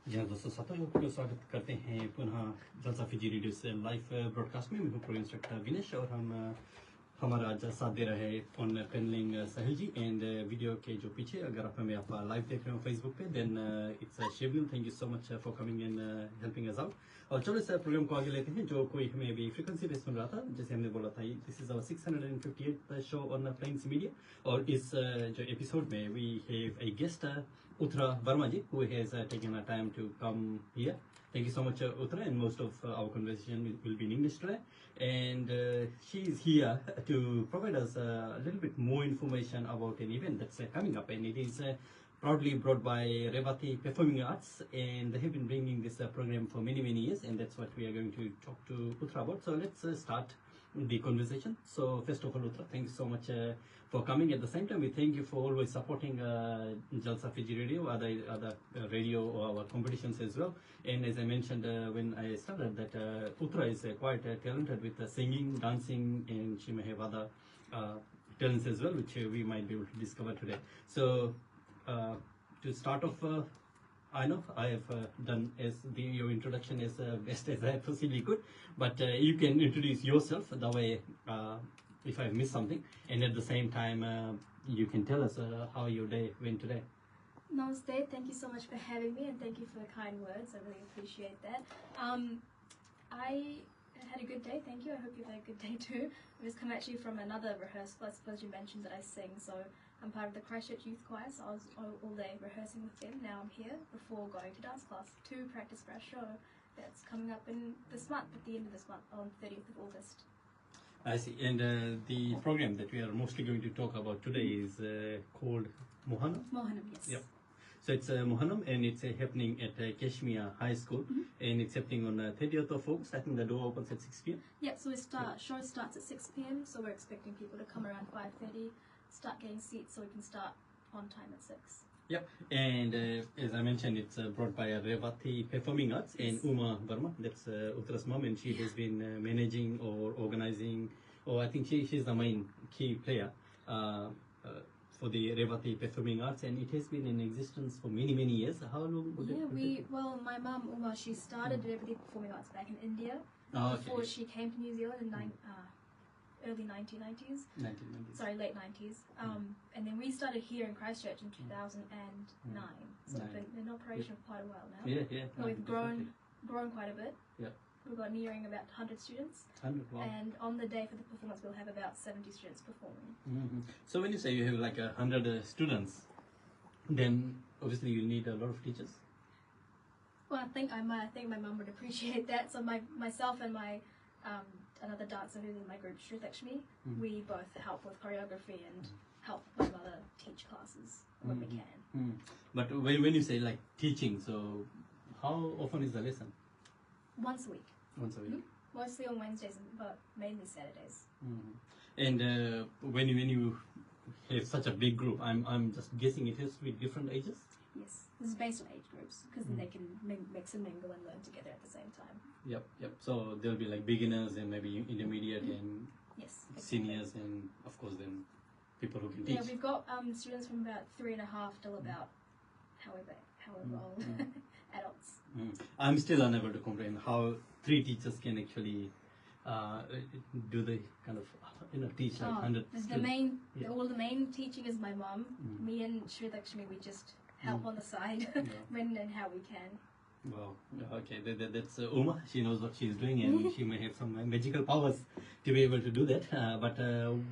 जी हाँ दोस्तों, सबको स्वागत करते हैं पुनः जलसा फिजी रेडियो से लाइव ब्रॉडकास्ट में। मैं हूँ प्रोग्राम डायरेक्टर विनेश और हमारा आज साथ दे रहे हैं on panelling Sahil ji. And video के जो पीछे अगर आप हमें लाइव देख रहे हो फेसबुक पे, देन इट्स शिवलिन। Thank you so much for coming and helping us out. और चलो इस प्रोग्राम को आगे लेते हैं। जो कोई हमें अभी फ्रीक्वेंसी पे सुन रहा था, जैसे हमने बोला था, this is our 658th show on friends media. और इस जो एपिसोड में we have a guest Uthara Varma ji, who has taken a time to come here. Thank you so much, Uthara, and most of our conversation will be in English today. And she is here to provide us a little bit more information about an event that's coming up, and it is proudly brought by Revathi Performing Arts, and they have been bringing this program for many years, and that's what we are going to talk to Uthara about. So let's start the conversation. So first of all, Uthara, thank you so much for coming. At the same time, we thank you for always supporting Jalsa Fiji Radio, other radio or our competitions as well. And as I mentioned when I started, that Uthara is quite talented with singing, dancing, and she may have other talents as well, which we might be able to discover today. So to start off, I know I have done your introduction as best as I possibly could, but you can introduce yourself. That way, if I missed something, and at the same time, you can tell us how your day went today. Namaste. Thank you so much for having me, and thank you for the kind words. I really appreciate that. I had a good day, thank you. I hope you've had a good day too. I've just come actually from another rehearsal. I suppose you mentioned that I sing, so I'm part of the Christchurch Youth Choir, so I was all day rehearsing with them. Now I'm here before going to dance class to practice for our show that's coming up in this month, at the end of this month, on 30th of August. I see. And the program that we are mostly going to talk about today is called Mohanam? Mohanam, yes. Yep. So it's Mohanam, and it's happening at Kashmir High School, and it's happening on 30th of August. I think the door opens at 6 p.m. Yeah, so show starts at 6 p.m, so we're expecting people to come around 5:30, start getting seats so we can start on time at 6. Yep, and as I mentioned, it's brought by Revathi Performing Arts and Uma Varma. That's Uthara's mom, and she has been managing or organizing, or I think she's the main key player for the Revathi Performing Arts, and it has been in existence for many years. How long would it? Well, my mum Uma, she started Revathi Performing Arts back in India before she came to New Zealand in early 1990s. 1990s. Sorry, late 90s. And then we started here in Christchurch in 2009. So we've been in operation for quite a while now. Yeah. But we've grown quite a bit. Yeah. We've got nearing about 100 students. 100, wow. And on the day for the performance, we'll have about 70 students performing. So when you say you have like 100 students, then obviously you need a lot of teachers. Well, I think my mum would appreciate that. So myself and my another dancer who's in my group, Shrithakshmi, we both help with choreography and help my mother teach classes when we can. But when you say like teaching, so how often is the lesson? Once a week. Once a week. Mostly on Wednesdays, but mainly Saturdays. And when you have such a big group, I'm just guessing it has to be different ages. Yes, this is based on age groups because then they can mix and mingle and learn together at the same time. Yep. So there'll be like beginners and maybe intermediate and seniors, and of course then people who can teach. Yeah, we've got students from about 3.5 till about however old adults. I'm still unable to comprehend how 3 teachers can actually do the kind of teach like 100 students. All the main teaching is my mum. Me and Shrithakshmi, we just help on the side when and how we can. Wow. Okay, that's Uma. She knows what she's doing, and she may have some magical powers to be able to do that. But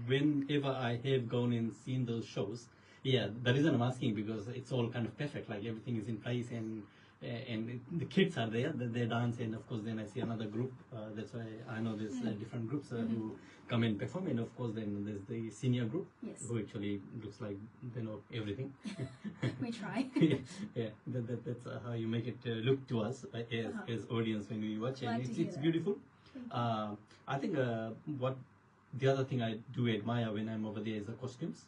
whenever I have gone and seen those shows, the reason I'm asking, because it's all kind of perfect. Like everything is in place, and the kids are there, they dance, and of course then I see another group. That's why I know there's different groups who come and perform, and of course then there's the senior group who actually looks like they know everything. We try. That's how you make it look to us as audience when we watch, and it's beautiful. I think what the other thing I do admire when I'm over there is the costumes.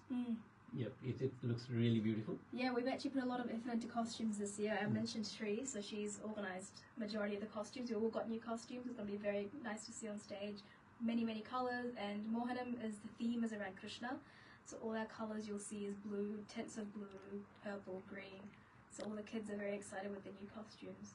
Yep, it looks really beautiful. Yeah, we've actually put a lot of effort into costumes this year. I mentioned Shri, so she's organised majority of the costumes. We've all got new costumes. It's going to be very nice to see on stage. Many colours, and Mohanam is the theme is around Krishna. So all our colours you'll see is blue, tints of blue, purple, green. So all the kids are very excited with the new costumes.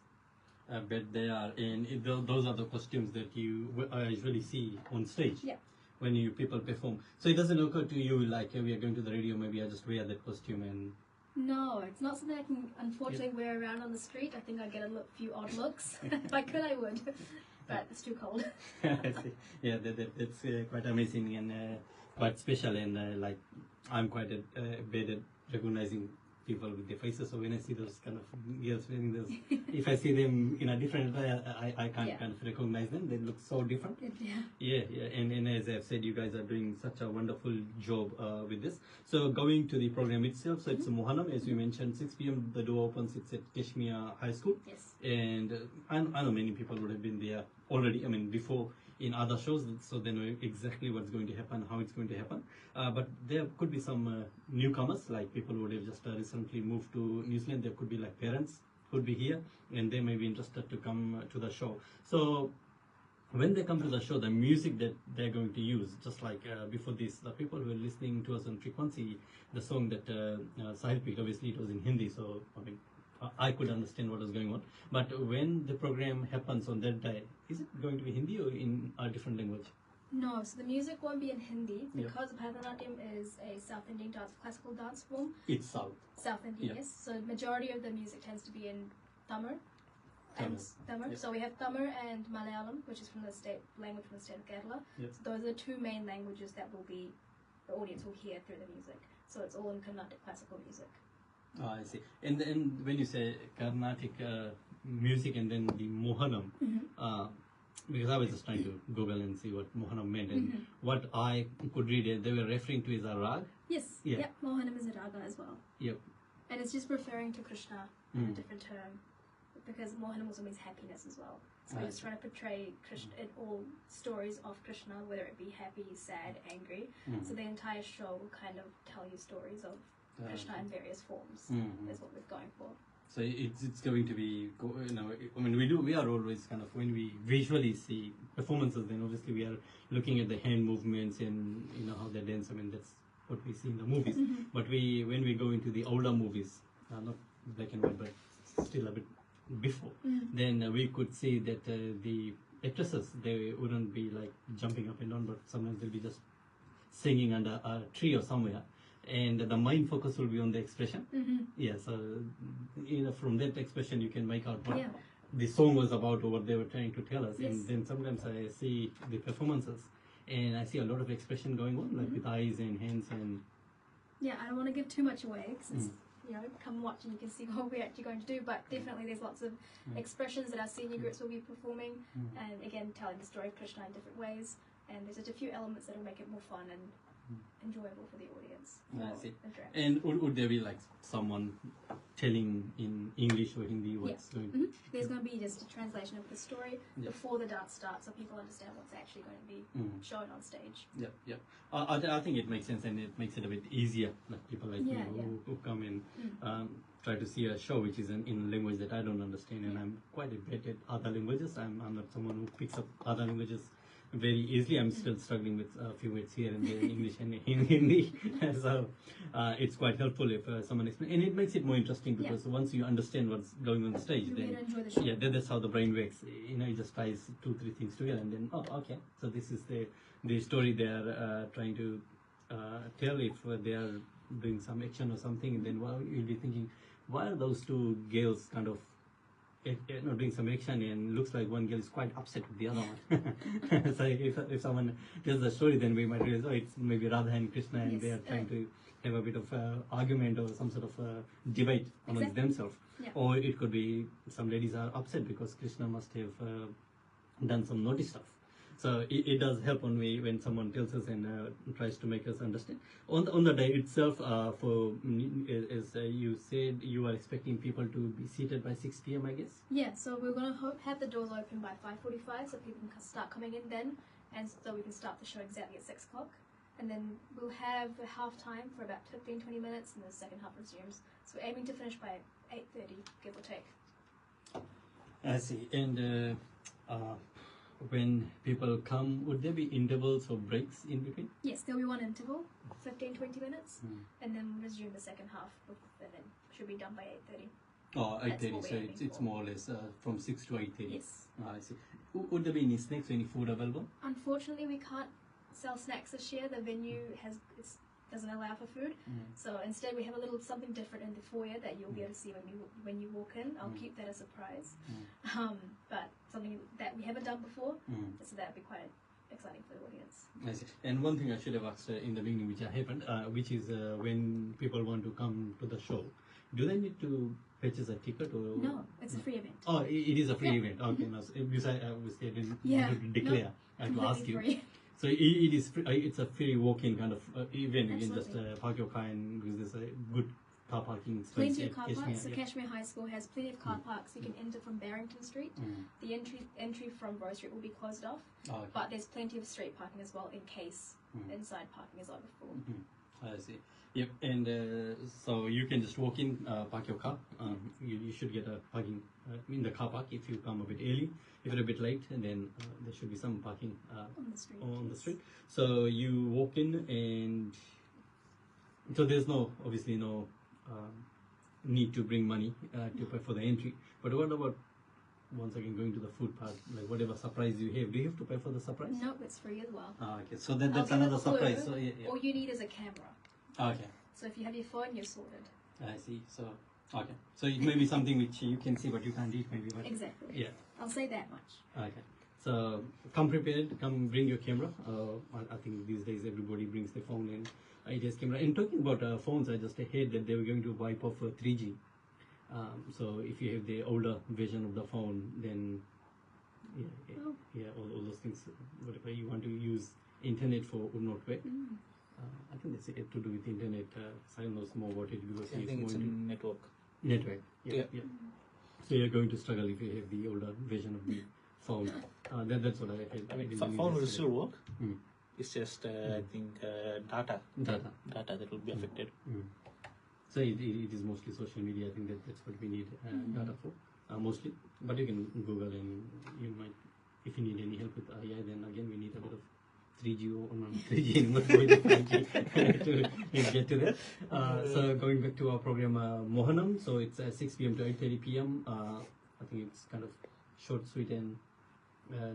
I bet they are, and those are the costumes that you usually see on stage. Yeah. When you people perform. So it doesn't occur to you like, we are going to the radio, maybe I just wear that costume and... No, it's not something I can unfortunately wear around on the street. I think I'd get a few odd looks. If I could, I would. But it's too cold. I see. Yeah, that's quite amazing and quite special, and like I'm quite bad at recognizing people with their faces. So when I see those kind of girls wearing those, if I see them in a different way, I can't kind of recognize them. They look so different. Yeah. And as I've said, you guys are doing such a wonderful job with this. So going to the program itself, so it's a Mohanam, as you mentioned, 6 p.m. the door opens. It's at Kashmir High School. Yes. And I know many people would have been there already. I mean, before in other shows, so they know exactly what's going to happen, how it's going to happen. But there could be some newcomers, like people who would have just recently moved to New Zealand. There could be like parents who would be here, and they may be interested to come to the show. So when they come to the show, the music that they're going to use, just like before this, the people who are listening to us on frequency, the song that Sahil picked, obviously it was in Hindi, so I mean, I could understand what was going on. But when the program happens on that day, is it going to be Hindi or in a different language? No, so the music won't be in Hindi because Bharatanatyam is a South Indian dance, classical dance form. It's South. South Indian, yes. So majority of the music tends to be in Tamil. Tamil. So we have Tamil and Malayalam, which is from the language from the state of Kerala. Yep. So those are the two main languages that the audience will hear through the music. So it's all in Carnatic classical music. Oh, I see. And when you say Carnatic music and then the Mohanam, because I was just trying to Google and see what Mohanam meant, and what I could read, they were referring to is a rag. Yes. Yeah. Yep. Mohanam is a raga as well. Yep. And it's just referring to Krishna in a different term, because Mohanam also means happiness as well. So it's trying to portray Krishna in all stories of Krishna, whether it be happy, sad, angry. So the entire show will kind of tell you stories of Krishna in various forms. Is what we're going for. So it's going to be, I mean, we are always kind of, when we visually see performances, then obviously we are looking at the hand movements and how they dance. I mean, that's what we see in the movies. But when we go into the older movies, not black and white, but still a bit before, then we could see that the actresses, they wouldn't be like jumping up and down, but sometimes they'll be just singing under a tree or somewhere. And the main focus will be on the expression. Yeah, so from that expression you can make out what the song was about or what they were trying to tell us. Yes. And then sometimes I see the performances and I see a lot of expression going on, like with eyes and hands and... Yeah, I don't want to give too much away because come watch and you can see what we're actually going to do. But definitely there's lots of expressions that our senior groups will be performing, and again telling the story of Krishna in different ways. And there's just a few elements that will make it more fun and enjoyable for the audience. I see. And would there be like someone telling in English or Hindi what's going to... There's going to be just a translation of the story before the dance starts, so people understand what's actually going to be shown on stage. Yep. I think it makes sense, and it makes it a bit easier, like people like me who come in try to see a show which is in a language that I don't understand, and I'm quite a bit at other languages. I'm not someone who picks up other languages very easily. I'm still struggling with a few words here and there in English and in Hindi. So it's quite helpful if someone explains, and it makes it more interesting because once you understand what's going on the stage, then enjoy the show. That's how the brain works. It just ties 2-3 things together, and then okay, so this is the story they are trying to tell. If they are doing some action or something, and then you'll be thinking, why are those two girls kind of doing some action, and looks like one girl is quite upset with the other one. So if someone tells the story, then we might realize, it's maybe Radha and Krishna, and they are trying to have a bit of argument or some sort of debate amongst themselves. Or it could be some ladies are upset because Krishna must have done some naughty stuff. So it does help when someone tells us and tries to make us understand. On the day itself, as you said, you are expecting people to be seated by 6 p.m. I guess. Yeah, so we're going to have the doors open by 5:45, so people can start coming in then, and so we can start the show exactly at 6 o'clock. And then we'll have a half time for about 15-20 minutes, and the second half resumes. So we're aiming to finish by 8:30, give or take. I see. And when people come, would there be intervals or breaks in between? Yes, there'll be one interval, 15-20 minutes, and then resume the second half, and then should be done by 8:30. Oh, That's 8:30. what we're So aiming it's for. more or less from 6 to 8:30. Yes. I see. Would there be any snacks or any food available? Unfortunately, we can't sell snacks this year. The venue doesn't allow for food. So instead, we have a little something different in the foyer that you'll be able to see when you walk in. I'll keep that as a surprise. But something that we haven't done before, so that would be quite exciting for the audience. I see. And one thing I should have asked in the beginning, which I haven't, which is when people want to come to the show, do they need to purchase a ticket or? No, it's a free event. Oh, it is a free event. Okay, no, because I obviously didn't want to declare. I had to ask you. Free. So it is free, it's a free walk-in kind of event. You can just Absolutely. park your car and because there's a good car parking space. Plenty at of car Kashmir, parks. So yeah. Kashmir High School has plenty of car parks. You can enter from Barrington Street. The entry from Rose Street will be closed off, Oh, okay. but there's plenty of street parking as well in case inside parking is overfull. I see. Yep, and so you can just walk in, park your car. You should get a parking in the car park if you come a bit early. If you're a bit late, and then there should be some parking On the street. on the yes. street. So you walk in, and so there's obviously no need to bring money to pay for the entry. But what about once again going to the food part, like whatever surprise you have, do you have to pay for the surprise? No, it's free as well. Okay, so that's I'll give another a clue. surprise. So yeah. All you need is a camera. Okay. So if you have your phone, you're sorted. I see. So, okay. So it may be something which you can see but you can't eat maybe. But Exactly. yeah. I'll say that much. Okay. So come prepared. Come bring your camera. I think these days everybody brings their phone and it has camera. And talking about phones, I just heard that they were going to wipe off 3G. So if you have the older version of the phone, then all those things, whatever you want to use internet for would not work. I think that's it to do with internet. Simon knows more about it because I think it's a network. network. Yeah. Yeah. So you're going to struggle if you have the older version of the phone. That's what I had. I mean, didn't phone really will say still work. Mm. It's just, I think, data that will be affected. So it is mostly social media. I think that's what we need data for mostly. But you can Google and you might, if you need any help with AI, then again we need a bit of 3G or not 3G anymore, 5G to get to that. So going back to our program, Mohanam. So it's 6 p.m. to 8:30 p.m. I think it's kind of short, sweet, and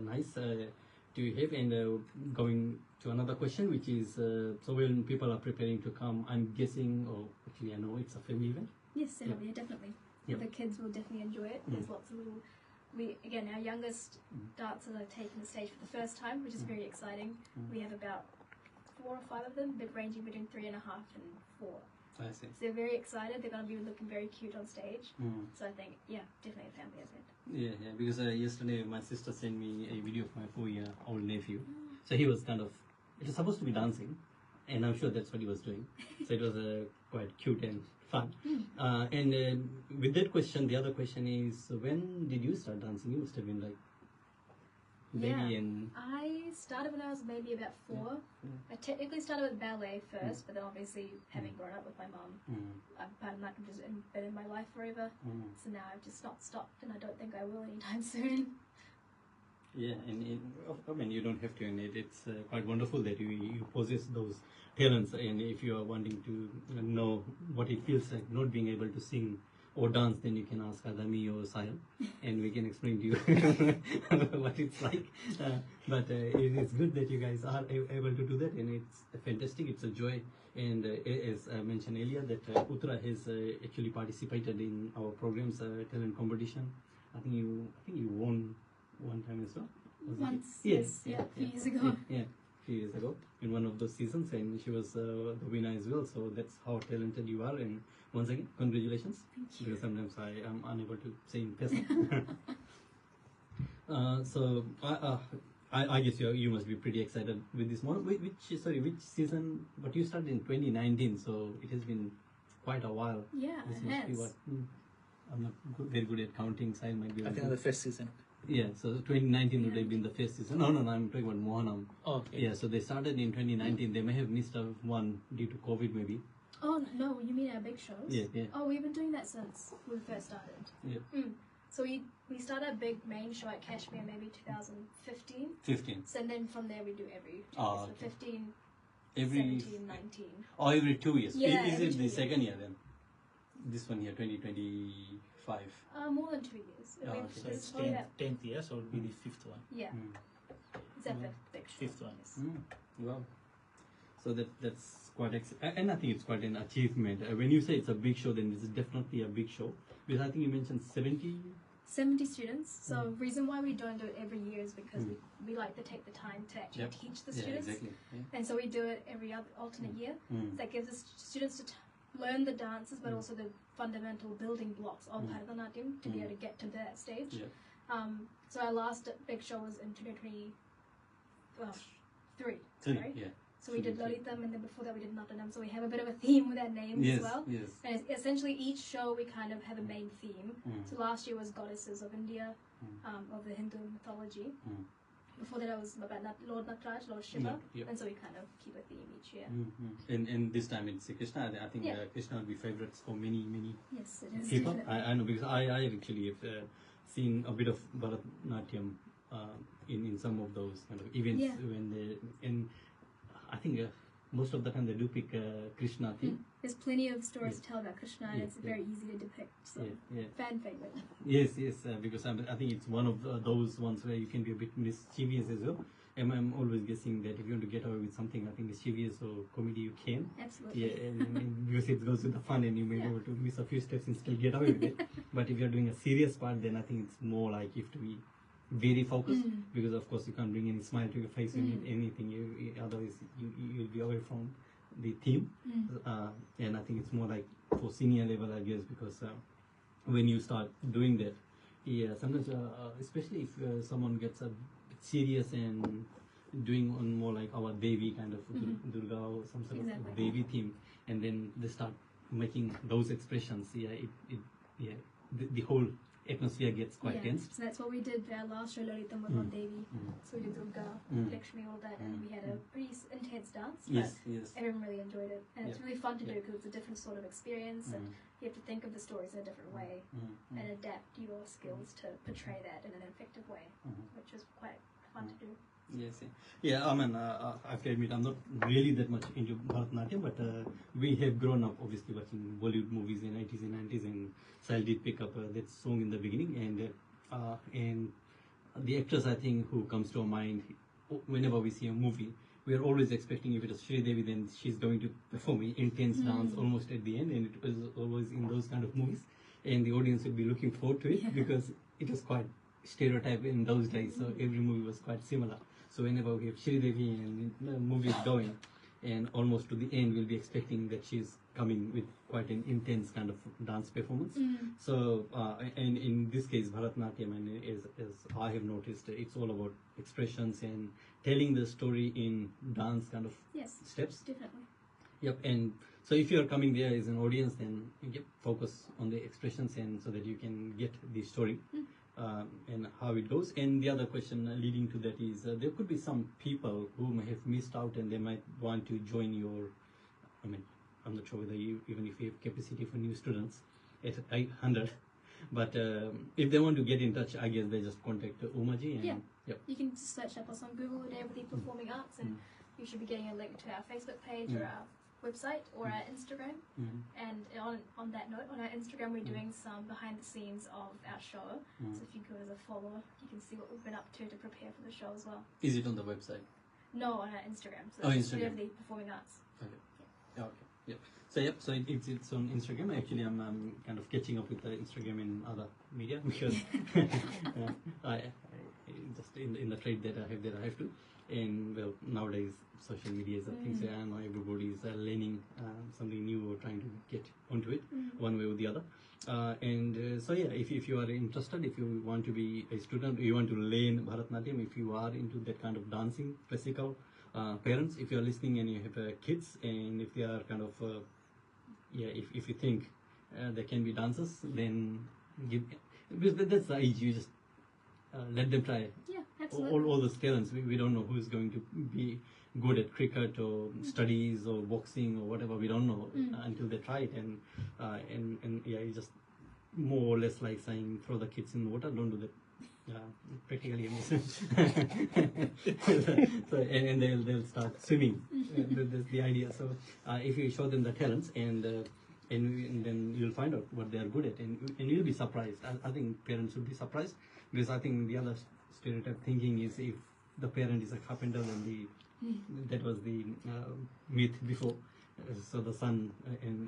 nice to have. And going to another question, which is so when people are preparing to come, I'm guessing, or actually I know it's a family event. Yes, definitely. Yep. The kids will definitely enjoy it. There's lots of little. Our youngest dancers are taking the stage for the first time, which is very exciting. We have about 4 or 5 of them, but ranging between 3.5 and 4. I see. So they're very excited. They're going to be looking very cute on stage. So I think, definitely a family event. Yeah, because yesterday my sister sent me a video of my 4-year-old nephew. So he was it was supposed to be dancing, and I'm sure that's what he was doing. So it was quite cute and fun. And with that question, the other question is, when did you start dancing? You must have been like baby and... I started when I was maybe about 4. I technically started with ballet first, but then obviously having grown up with my mum, I'm not just been in my life forever. So now I've just not stopped, and I don't think I will anytime soon. Yeah, and I mean, you don't have to, and it's quite wonderful that you possess those talents. And if you are wanting to know what it feels like not being able to sing or dance, then you can ask either me or Sayal, and we can explain to you what it's like. But it's good that you guys are able to do that, and it's fantastic. It's a joy. And as I mentioned earlier, that Uthara has actually participated in our program's talent competition. I think you won one time as well. Once, yes, a few years ago. Yeah, a few years ago in one of those seasons, and she was the winner as well. So that's how talented you are. And once again, congratulations. Thank you. Because sometimes I am unable to say in person. So I guess you must be pretty excited with this one. Which season? But you started in 2019, so it has been quite a while. Yeah, This it must has. be what? I'm not very good at counting, so I might be. I think the first season. Yeah, so 2019 would have been the first season. No, I'm talking about Mohanam. Okay. Yeah, so they started in 2019. They may have missed one due to COVID, maybe. Oh, no, you mean our big shows? Yeah. Oh, we've been doing that since we first started. Yeah. So we started a big main show at Kashmir maybe 2015. 15. So then from there we do every 2 Oh, years. So okay. 15, Every 17, 19. every 2 years. Yeah, Is every it 2 the years. second year then? this one here, 2025. More than 2 years. Oh, okay. So it's probably about- 10th year, so it will be the 5th one. Yeah, it's our fifth show. 5th one. Yes. Wow. So that's quite and I think it's quite an achievement. When you say it's a big show, then this is definitely a big show. Because I think you mentioned 70. 70 students. So reason why we don't do it every year is because we like to take the time to actually teach the students. Exactly. Yeah. And so we do it every other alternate year. That gives us students to learn the dances, but also the fundamental building blocks of Bharatanatyam to be able to get to that stage. Yeah. So our last big show was in 2023. Sorry. Yeah. So we did Lolitam, and then before that we did Natanam. So we have a bit of a theme with our names as well. Yes. And it's essentially each show we kind of have a main theme. So last year was Goddesses of India, of the Hindu mythology. Before that I was about Lord Nataraj, Lord Shiva. And so we kind of keep a theme each year. And this time it's Krishna. I think Krishna will be favorites for many Yes, it is. people. Definitely. I know because I actually have seen a bit of Bharatanatyam in some of those kind of events when they I think most of the time they do pick Krishna theme. There's plenty of stories to tell about Krishna, and it's very easy to depict. So fan favorite. Yes, because I think it's one of those ones where you can be a bit mischievous as well. And I'm always guessing that if you want to get away with something, I think mischievous or comedy, you can. Absolutely. Yeah, and because it goes with the fun, and you may be able to miss a few steps and still get away with it. But if you're doing a serious part, then I think it's more like you have to be very focused, because of course you can't bring any smile to your face when you do anything. Otherwise you'll be away from the theme. And I think it's more like for senior level, I guess, because when you start doing that, sometimes especially if someone gets a bit serious and doing on more like our Devi kind of Durga or some sort of Devi theme, and then they start making those expressions, the whole atmosphere gets quite tense. So that's what we did our last show, Lolitam, was on Devi. So we did Durga, Lakshmi, all that, and we had a pretty intense dance. But everyone really enjoyed it, and it's really fun to do because it's a different sort of experience, and you have to think of the stories in a different way and adapt your skills to portray that in an effective way, which is quite fun to do. Yes, I mean, I have to admit, I'm not really that much into Bharatanatyam, but we have grown up obviously watching Bollywood movies in 80s and 90s, and Sal did pick up that song in the beginning, and the actress I think who comes to our mind whenever we see a movie, we are always expecting if it is Shri Devi, then she's going to perform an intense dance almost at the end, and it was always in those kind of movies, and the audience would be looking forward to it because it was quite stereotype in those days, so every movie was quite similar. So whenever we have Shri Devi and the movie is going, and almost to the end, we'll be expecting that she's coming with quite an intense kind of dance performance. So, and in this case, Bharatanatyam, and as I have noticed, it's all about expressions and telling the story in dance kind of steps. Definitely. Yep, and so if you are coming there as an audience, then you focus on the expressions, and so that you can get the story. And how it goes. And the other question leading to that is there could be some people who may have missed out, and they might want to join your, I mean, I'm not sure whether even if you have capacity for new students at 800, but if they want to get in touch, I guess they just contact Umaji. And, you can just search up us on Google, Revathi Performing Arts, and you should be getting a link to our Facebook page or our website or our Instagram. And on that note, on our Instagram we're doing some behind the scenes of our show, so if you go as a follower you can see what we've been up to prepare for the show as well. Is it on the website? No, on our Instagram. So Instagram. The Performing Arts. Okay. Yep. So it's on Instagram. Actually, I'm kind of catching up with the Instagram and other media because I just in the trade that I have to. And well, nowadays social media is a thing, so I know everybody is learning something new or trying to get onto it one way or the other. So if you are interested, if you want to be a student, you want to learn Bharatanatyam, if you are into that kind of dancing, classical, parents, if you are listening and you have kids, and if they are kind of if you think they can be dancers, then because that's the age, you just let them try. All those talents. We don't know who's going to be good at cricket or studies or boxing or whatever. We don't know until they try it. And it's just more or less like saying throw the kids in the water. Don't do that. Practically, so and they'll start swimming. That's the idea. So if you show them the talents, and and then you'll find out what they are good at, and you'll be surprised. I think parents would be surprised, because I think the other stereotype thinking is if the parent is a carpenter, then that was the myth before. So the son, and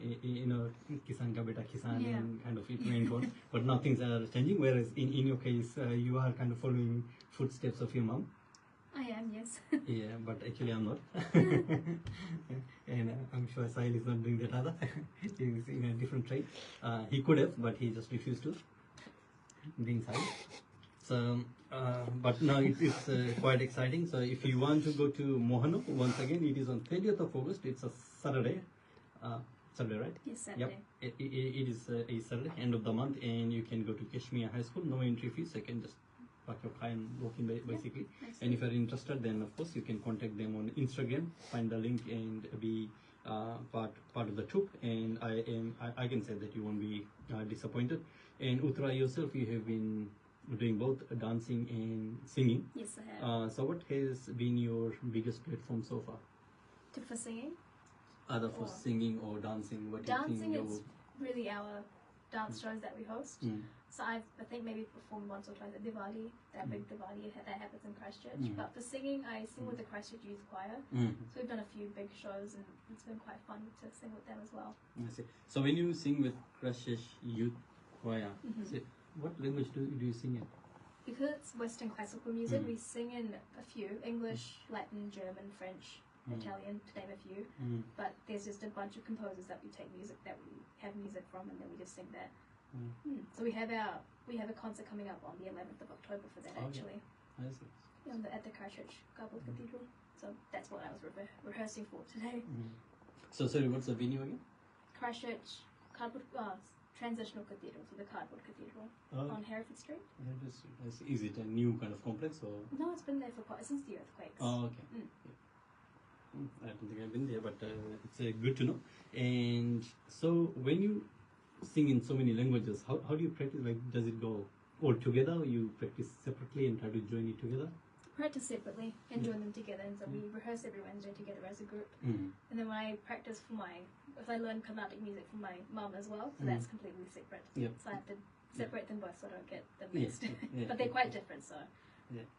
kisan ka beta kisan, and kind of it went on. But now things are changing. Whereas in your case, you are kind of following footsteps of your mom. I am, yes. Yeah, but actually I'm not. And I'm sure Sahil is not doing that either. He's in a different trade. He could have, but he just refused to, being Sahil. So, but now it is quite exciting. So if you want to go to Mohanam, once again, it is on 30th of August. It's a Saturday. Saturday, right? Yes, Saturday. Yep. It is a Saturday, end of the month, and you can go to Kashmir High School. No entry fees. I can just park your car and walk in basically. And if you're interested, then of course you can contact them on Instagram, find the link, and be part of the troupe. And I can say that you won't be disappointed. And Uthara, yourself, you have been doing both dancing and singing. Yes, I have. So what has been your biggest platform so far? For singing? Either for singing or dancing? What Dancing do you think is really our dance shows that we host. So I think maybe performed once or twice at Diwali, that big Diwali that happens in Christchurch. But for singing, I sing with the Christchurch Youth Choir. So we've done a few big shows, and it's been quite fun to sing with them as well. I see. So when you sing with Christchurch Youth Choir, what language do you sing in? Because it's Western classical music, we sing in a few: English, Latin, German, French, Italian, to name a few. But there's just a bunch of composers that we take music that we have music from, and then we just sing that. So we have a concert coming up on the 11th of October for that, actually. I see. At the Christchurch Cathedral. So that's what I was rehearsing for today. So sorry, what's the venue again? Christchurch Transitional Cathedral, so the Cardboard Cathedral on Hereford Street. Is it a new kind of complex, or? No, it's been there since the earthquakes. Oh, okay. I don't think I've been there, but it's good to know. And so when you sing in so many languages, how do you practice? Like, does it go all together, or you practice separately and try to join it together? Practice separately and join them together, and so we rehearse every Wednesday together as a group. And then when I practice if I learn Carnatic music from my mum as well, so that's completely separate. So I have to separate them both so I don't get them mixed. But they're quite different, so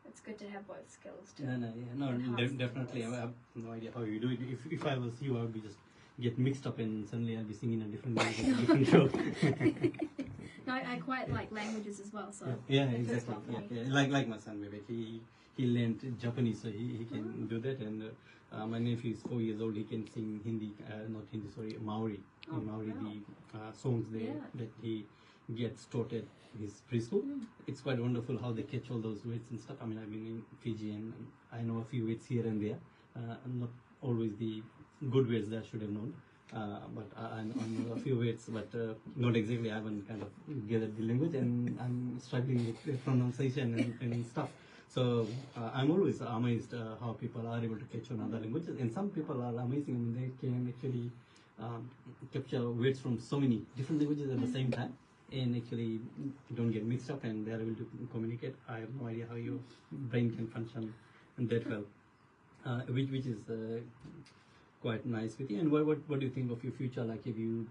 it's good to have both skills too. Definitely. I have no idea how you do it. If I was you, I would be just get mixed up, and suddenly I'll be singing a different language, a different show. No, I quite like languages as well, so exactly. Like my son, maybe he learned Japanese, so he can do that. And my nephew is 4 years old. He can sing Hindi, Maori. Maori, the songs that he gets taught at his preschool. It's quite wonderful how they catch all those words and stuff. I mean, I've been in Fiji, and I know a few words here and there. Not always the good words that I should have known. But I know a few words, but not exactly. I haven't kind of gathered the language, and I'm struggling with pronunciation and stuff. So I'm always amazed how people are able to catch on other languages, and some people are amazing. I mean, they can actually capture words from so many different languages at the same time, and actually don't get mixed up, and they are able to communicate. I have no idea how your brain can function that well, which is quite nice with you. And what do you think of your future? Like, if you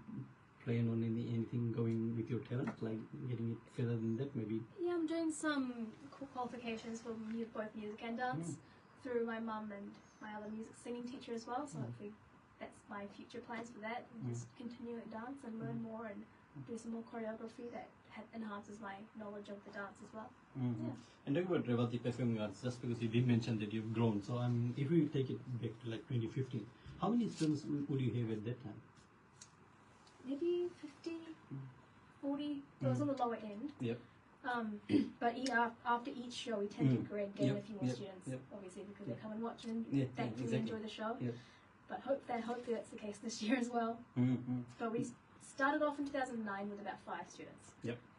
plan on anything going with your talent, like getting it further than that, maybe? Yeah, I'm doing some qualifications for both music and dance through my mum and my other music singing teacher as well. So hopefully that's my future plans for that. And just continue at dance and learn more and do some more choreography that enhances my knowledge of the dance as well. And talking about Revathi Performing Arts, just because you did mention that you've grown, so if we take it back to like 2015, how many students would you have at that time? Maybe 50, 40. It was on the lower end. Yep. But after each show, we tend to gain a few more students, obviously, because they come and watch and thankfully enjoy the show. But hopefully that's the case this year as well. But we started off in 2009 with about 5 students.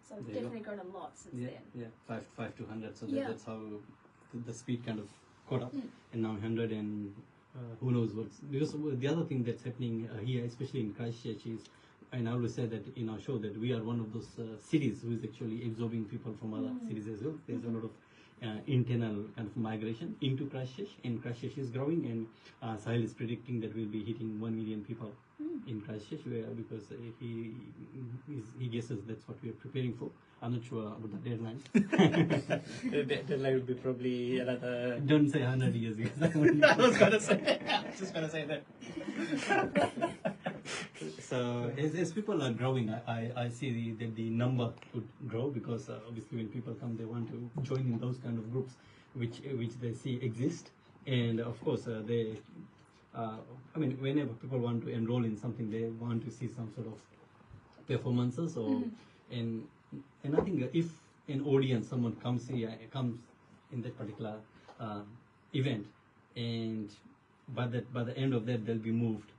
So it's definitely grown a lot since then. 5 to 100. So that's how the speed kind of caught up, and now 100, and who knows what's, because the other thing that's happening here, especially in Christchurch, is, and I always say that in our show, that we are one of those cities who is actually absorbing people from other cities as well. There's a lot of internal kind of migration into Christchurch, and Christchurch is growing, and Sahil is predicting that we'll be hitting 1 million people in Christchurch because he guesses that's what we are preparing for. I'm not sure about the deadline. The deadline will be probably another. Don't say 100 years because I was just gonna say that. So as people are growing, I see that the number would grow because obviously when people come, they want to join in those kind of groups which they see exist, and of course I mean, whenever people want to enroll in something, they want to see some sort of performances or and I think if an audience, someone comes in that particular event, and by the end of that they'll be moved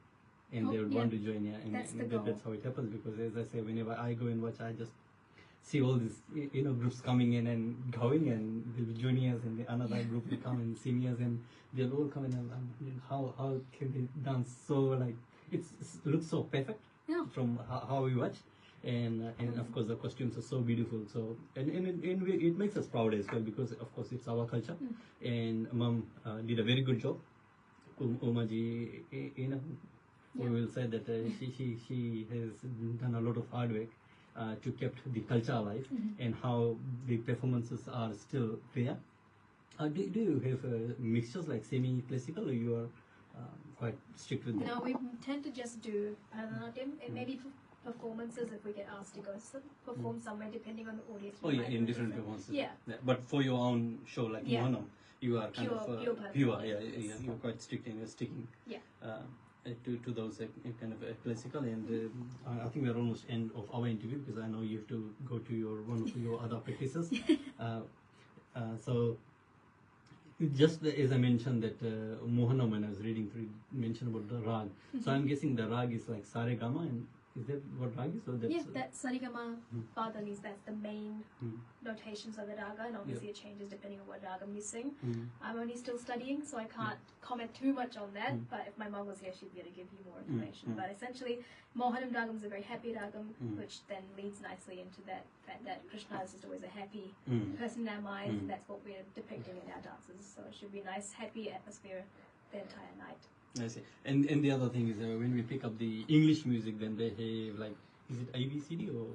and they would want to join. And that's how it happens, because as I say, whenever I go and watch, I just see all these groups coming in and going, and they'll be juniors, and the another group will come and seniors, and they'll all come in, and how can they dance so, like, it looks so perfect from how we watch. And of course the costumes are so beautiful, so and it makes us proud as well, because of course it's our culture. And Mom did a very good job. Umaji, we will say that she has done a lot of hard work to keep the culture alive, and how the performances are still there. Do you have mixtures like semi-classical, or you are quite strict with that? No, we tend to just do Bharatanatyam. It may be performances if we get asked to go perform somewhere, depending on the audience. Oh yeah, in different performances. Yeah. But for your own show, like Mohanam, you are kind of pure. Yeah, you're quite strict and you're sticking to those kind of classical. And I think we're almost end of our interview, because I know you have to go to one of your other practices. So just as I mentioned that Mohanam, when I was reading through, mentioned about the rag. So I'm guessing the rag is like Sare Gama, and is that what rag is? Or that's that's Sarigama Padhanis. That's the main notations of the raga, and obviously it changes depending on what ragam you sing. I'm only still studying, so I can't comment too much on that, but if my mom was here, she'd be able to give you more information. But essentially, Mohanam ragam is a very happy ragam, which then leads nicely into that fact that Krishna is just always a happy person in our minds, and that's what we're depicting in our dances. So it should be a nice, happy atmosphere the entire night. I see. And the other thing is when we pick up the English music, then they have like, is it ABCD or?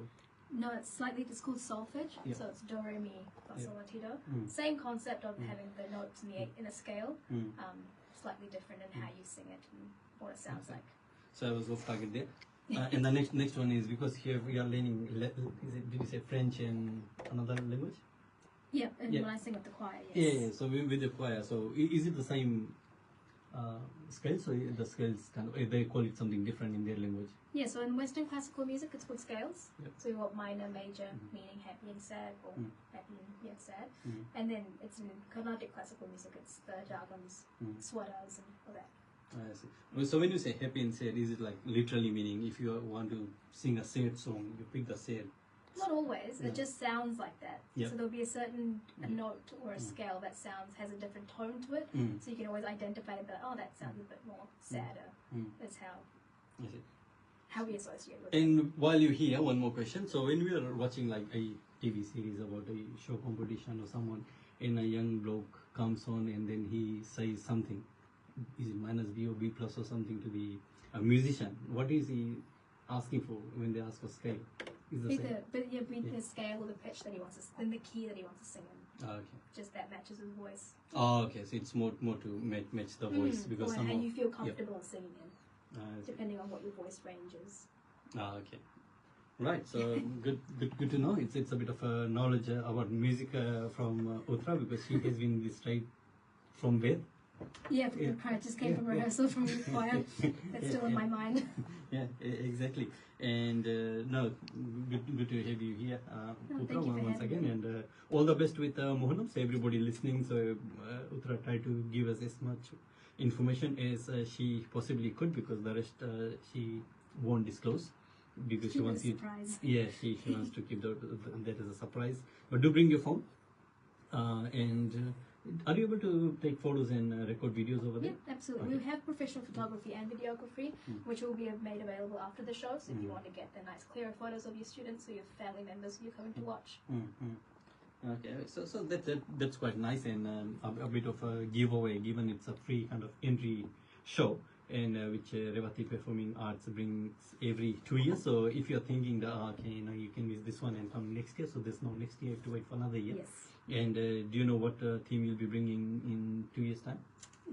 No, it's called solfege. So it's do, re, mi, fa, sol, la, ti, do. Same concept of having the notes in a scale, slightly different in how you sing it and what it sounds like. So I was off target there. And the next one is, because here we are learning, did you say French and another language? Yeah, and when I sing with the choir, yes. Yeah, so with the choir, so is it the same scales, or the scales kind of, they call it something different in their language? Yeah, so in Western classical music, it's called scales. So we got minor, major, meaning happy and sad, or happy and sad. And then it's in Carnatic classical music, it's the jagams, swaras, and all that. I see. So when you say happy and sad, is it like literally meaning if you want to sing a sad song, you pick the sad? Not always. It just sounds like that. So there'll be a certain note or a scale that has a different tone to it. So you can always identify that. Oh, that sounds a bit more sadder. That's how we associate with it. And while you're here, one more question. So when we are watching like a TV series about a show competition or someone, and a young bloke comes on and then he says something, is it minus B or B plus or something to the musician? What is he asking for when they ask for scale? Be the scale or the pitch that he wants to, then the key that he wants to sing in. Okay. Just that matches his voice. Oh, okay. So it's more to match the voice, because or how you feel comfortable singing in, depending on what your voice range is. Okay. Right. So good to know. It's a bit of a knowledge about music from Uthara, because she has been this straight from Ved. Yeah, I just came from rehearsal from the choir. That's still in my mind. Yeah, exactly. And no, good to have you here, Uthara, once again. And all the best with Mohanam. So everybody listening, so Uthara tried to give us as much information as she possibly could, because the rest she won't disclose, because she wants you. Yeah, she wants to keep that as a surprise. But do bring your phone. And are you able to take photos and record videos over there? Yeah, absolutely. Okay. We have professional photography and videography, which will be made available after the show. So if you want to get the nice, clearer photos of your students or your family members who you're coming to watch. Okay, so that's quite nice, and a bit of a giveaway, given it's a free kind of entry show, and which Revathi Performing Arts brings every 2 years. So if you're thinking that okay, you can miss this one and come next year, so there's no next year, you have to wait for another year. Yes. And do you know what theme you'll be bringing in 2 years' time?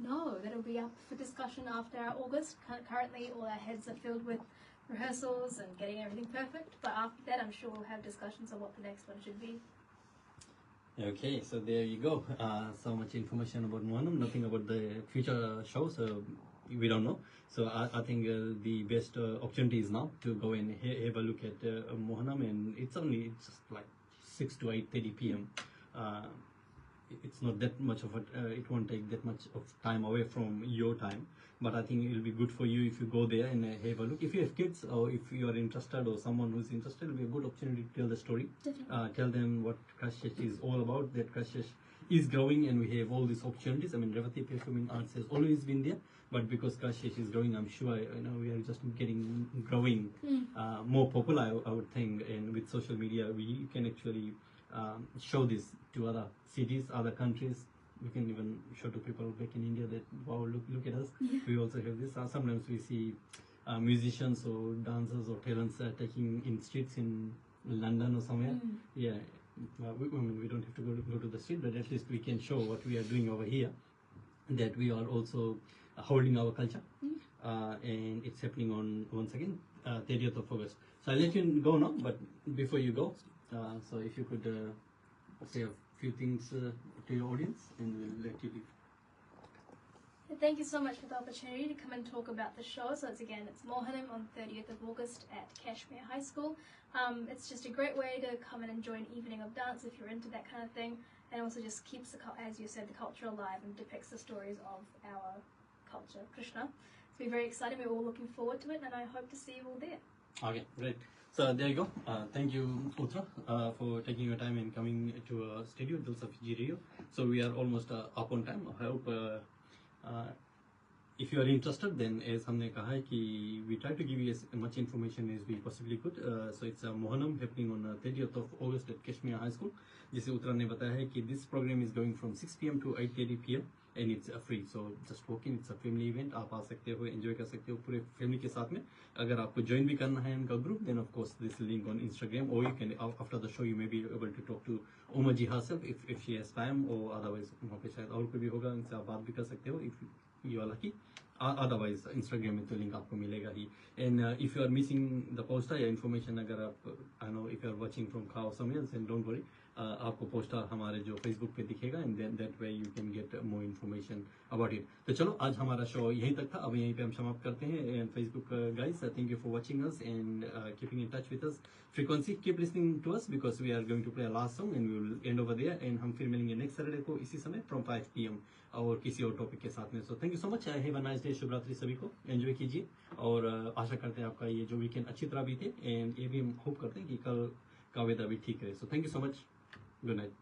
No, that'll be up for discussion after our August. Currently, all our heads are filled with rehearsals and getting everything perfect. But after that, I'm sure we'll have discussions on what the next one should be. Okay, so there you go. So much information about Mohanam, nothing about the future show, so we don't know. So I think the best opportunity is now to go and have a look at Mohanam, and it's just like 6 to 8:30 p.m. It's not that much of it won't take that much of time away from your time, but I think it'll be good for you if you go there and have a look. If you have kids or if you are interested or someone who's interested, it'll be a good opportunity to tell the story. Tell them what Christchurch is all about, that Christchurch is growing and we have all these opportunities. I mean, Revathi Performing Arts has always been there, but because Christchurch is growing, I'm sure we are just growing more popular, I would think, and with social media we can actually show this to other cities, other countries. We can even show to people back in India that, wow, look at us. Yeah. We also have this. Sometimes we see musicians or dancers or talents taking in streets in London or somewhere. Yeah, we don't have to go to the street, but at least we can show what we are doing over here, that we are also holding our culture. And it's happening on, once again, 30th of August. So I'll let you go now, but before you go, so if you could say a few things to your audience, and we'll let you leave. Thank you so much for the opportunity to come and talk about the show. So it's Mohanam on 30th of August at Kashmir High School. It's just a great way to come and enjoy an evening of dance if you're into that kind of thing, and also just keeps, as you said, the culture alive and depicts the stories of our culture, Krishna. So we're very excited. We're all looking forward to it, and I hope to see you all there. Okay, great. So there you go. Thank you, Uthara, for taking your time and coming to our studio, Jalsa Fiji Radio. So we are almost up on time. I hope if you are interested, then as हमने कहा है कि we try to give you as much information as we possibly could. So it's Mohanam happening on 30th of August at Kashmir High School. जैसे उतरा ने बताया है कि this program is going from 6 p.m. to 8:30 p.m. and it's free. So just walk in. It's a family event. आप आ सकते हो, enjoy कर सकते हो पूरे family के साथ में. अगर आपको join भी करना है इनका group, then of course this link on Instagram, or you can after the show you may be able to talk to Omaji herself if she has time, or otherwise वहाँ पे शायद और कोई भी होगा, उनसे आप बात भी कर सकते हो if you are lucky. Otherwise Instagram में तो link आपको मिलेगा ही. And if you are missing the poster या information, अगर आप I know if you are watching from car or somewhere else, then don't worry. आपको पोस्टर हमारे जो फेसबुक पे दिखेगा, and then that way you can get more information about it. तो चलो आज हमारा शो यहीं तक था, अब यहीं पे हम समाप्त करते हैं. And Facebook guys, thank you for watching us and keeping in touch with us. Frequency keep listening to us because we are going to play a last song and we will end over there. एंड हम फिर मिलेंगे next Saturday को इसी समय from 5 PM और किसी और टॉपिक के साथ में. So thank you so much. Have a nice day. शुभ रात्रि सभी को. एंजॉय कीजिए और आशा करते हैं आपका ये जो वीकेंड अच्छी तरह बीते, एंड ये भी हम होप करते हैं कि कल का वेदर भी ठीक रहे. सो thank you so much. Good night.